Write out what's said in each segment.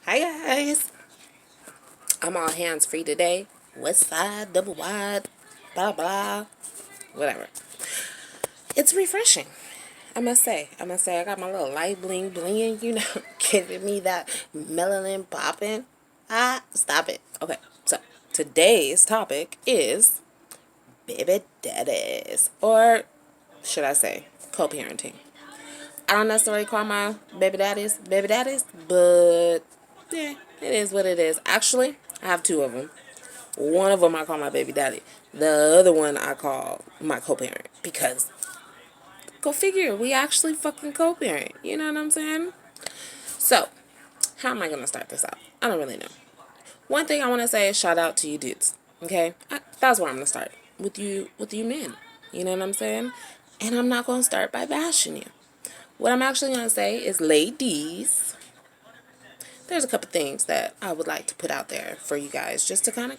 Hi guys, I'm all hands free today. West side, double wide, blah blah, whatever. It's refreshing, I must say. I got my little light bling bling, giving me that melanin popping. Stop it. Okay, so today's topic is baby daddies, or should I say, co-parenting. I don't necessarily call my baby daddies, but yeah, it is what it is. Actually, I have two of them. One of them I call my baby daddy. The other one I call my co-parent. Because, go figure, we actually fucking co-parent. You know what I'm saying? So, how am I going to start this out? I don't really know. One thing I want to say is shout out to you dudes. Okay? That's where I'm going to start. With you men. You know what I'm saying? And I'm not going to start by bashing you. What I'm actually going to say is, ladies, there's a couple things that I would like to put out there for you guys just to kind of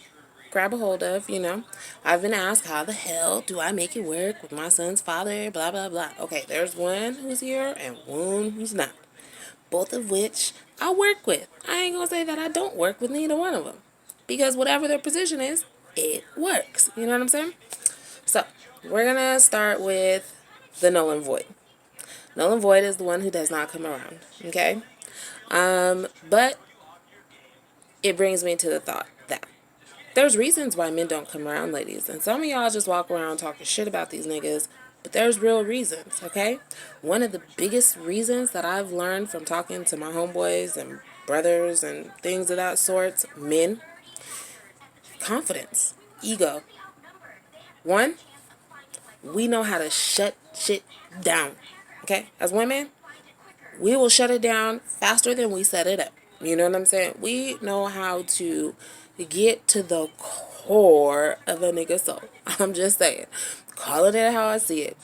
grab a hold of. I've been asked, how the hell do I make it work with my son's father, blah, blah, blah. Okay, there's one who's here and one who's not. Both of which I work with. I ain't gonna say that I don't work with neither one of them. Because whatever their position is, it works. You know what I'm saying? So, we're gonna start with the null and void. Null and void is the one who does not come around. Okay? But it brings me to the thought that there's reasons why men don't come around, ladies. And some of y'all just walk around talking shit about these niggas, but there's real reasons, okay? One of the biggest reasons that I've learned from talking to my homeboys and brothers and things of that sort, men, confidence, ego. One, we know how to shut shit down, okay? As women, we will shut it down faster than we set it up. You know what I'm saying? We know how to get to the core of a nigga soul. I'm just saying. Calling it how I see it.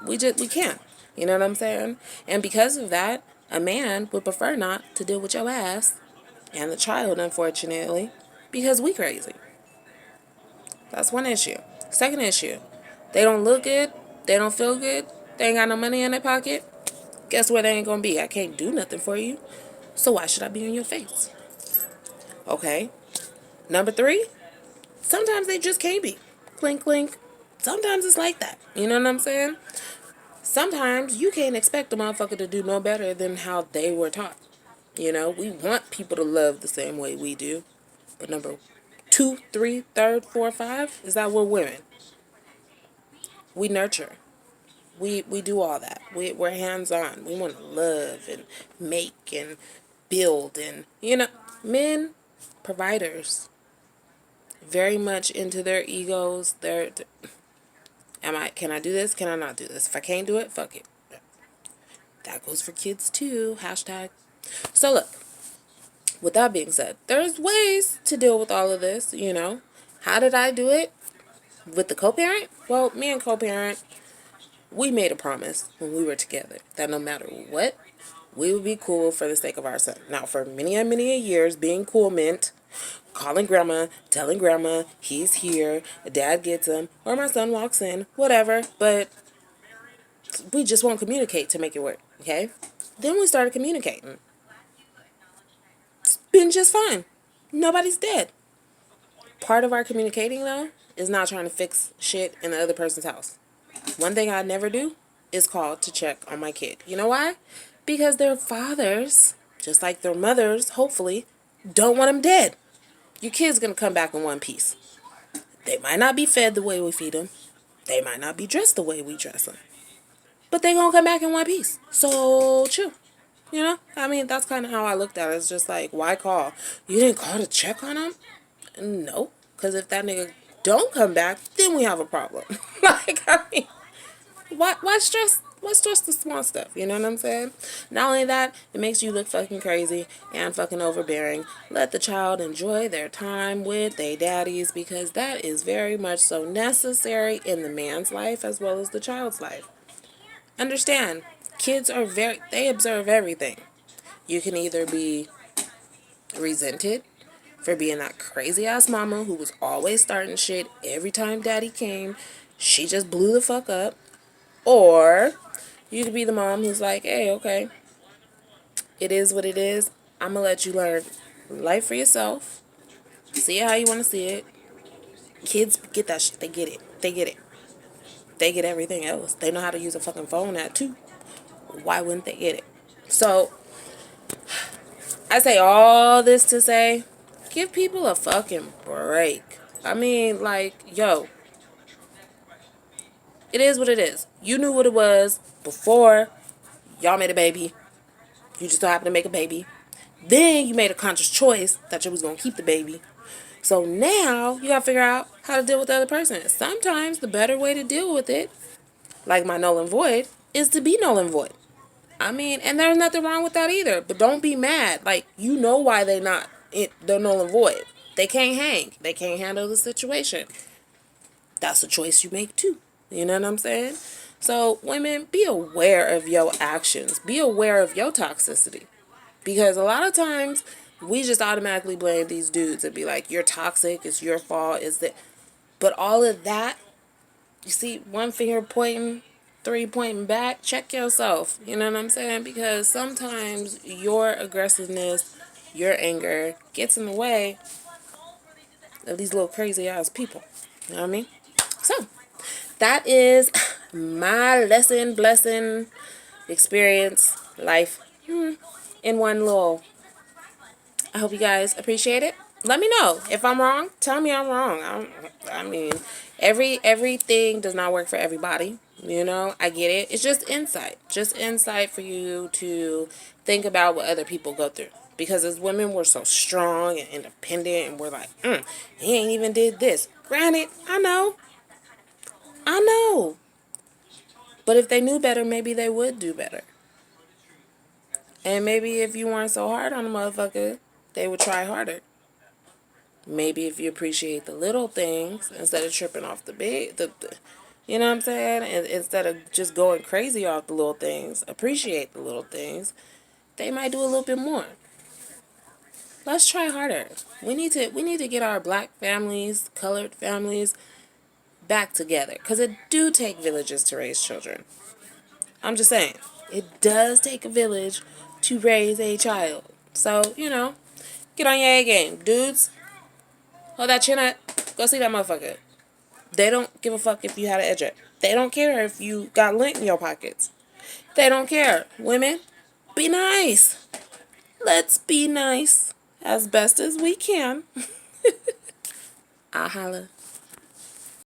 We can't. You know what I'm saying? And because of that, a man would prefer not to deal with your ass and the child, unfortunately, because we crazy. That's one issue. Second issue, they don't look good. They don't feel good. They ain't got no money in their pocket. Guess where they ain't gonna be? I can't do nothing for you. So why should I be in your face? Okay. Number three, sometimes they just can't be. Clink, clink. Sometimes it's like that. You know what I'm saying? Sometimes you can't expect a motherfucker to do no better than how they were taught. We want people to love the same way we do. But number two, three, third, four, five is that we're women. We nurture. We do all that. We're hands on. We want to love and make and build and, men, providers, very much into their egos. Can I do this? Can I not do this? If I can't do it, fuck it. That goes for kids too. Hashtag. So look, with that being said, there's ways to deal with all of this. How did I do it? With the co-parent? Well, me and co-parent, we made a promise when we were together that no matter what, we would be cool for the sake of our son. Now, for many and many years, being cool meant calling grandma, telling grandma he's here, dad gets him, or my son walks in, whatever. But we just won't communicate to make it work, okay? Then we started communicating. It's been just fine. Nobody's dead. Part of our communicating, though, is not trying to fix shit in the other person's house. One thing I never do is call to check on my kid. You know why? Because their fathers, just like their mothers, hopefully, don't want them dead. Your kid's going to come back in one piece. They might not be fed the way we feed them. They might not be dressed the way we dress them. But they going to come back in one piece. So, chill. That's kind of how I looked at it. It's just like, why call? You didn't call to check on them? No. Because if that nigga don't come back, then we have a problem. Why stress? Why stress the small stuff? You know what I'm saying? Not only that, it makes you look fucking crazy and fucking overbearing. Let the child enjoy their time with their daddies, because that is very much so necessary in the man's life as well as the child's life. Understand, kids they observe everything. You can either be resented for being that crazy ass mama who was always starting shit every time daddy came. She just blew the fuck up. Or you could be the mom who's like, hey, okay, it is what it is. I'm going to let you learn life for yourself. See it how you want to see it. Kids get that shit. They get it. They get it. They get everything else. They know how to use a fucking phone now too. Why wouldn't they get it? So, I say all this to say, give people a fucking break. I mean, like, yo, it is what it is. You knew what it was before y'all made a baby. You just so happened to make a baby. Then you made a conscious choice that you was going to keep the baby. So now you got to figure out how to deal with the other person. Sometimes the better way to deal with it, like my null and void, is to be null and void. I mean, and there's nothing wrong with that either. But don't be mad. Like, you know why they're null and void. They can't hang. They can't handle the situation. That's a choice you make too. You know what I'm saying? So, women, be aware of your actions. Be aware of your toxicity. Because a lot of times, we just automatically blame these dudes and be like, you're toxic, it's your fault, it's that. But all of that, you see, one finger pointing, three pointing back, check yourself. You know what I'm saying? Because sometimes your aggressiveness, your anger gets in the way of these little crazy ass people. You know what I mean? So, that is my lesson, blessing, experience, life in one little. I hope you guys appreciate it. Let me know if I'm wrong. Tell me I'm wrong. I mean, everything does not work for everybody. You know, I get it. It's just insight. Just insight for you to think about what other people go through. Because as women, we're so strong and independent, and we're like, he ain't even did this. Granted, I know. I know. But if they knew better, maybe they would do better. And maybe if you weren't so hard on a motherfucker, they would try harder. Maybe if you appreciate the little things instead of tripping off the big, you know what I'm saying? And instead of just going crazy off the little things, appreciate the little things, they might do a little bit more. Let's try harder. We need to get our black families, colored families back together, because it do take villages to raise children. I'm just saying, it does take a village to raise a child. So, you know, get on your A game. Dudes, hold that chin up. Go see that motherfucker. They don't give a fuck if you had an edge up. They don't care if you got lint in your pockets. They don't care. Women, be nice. Let's be nice as best as we can. I'll holla.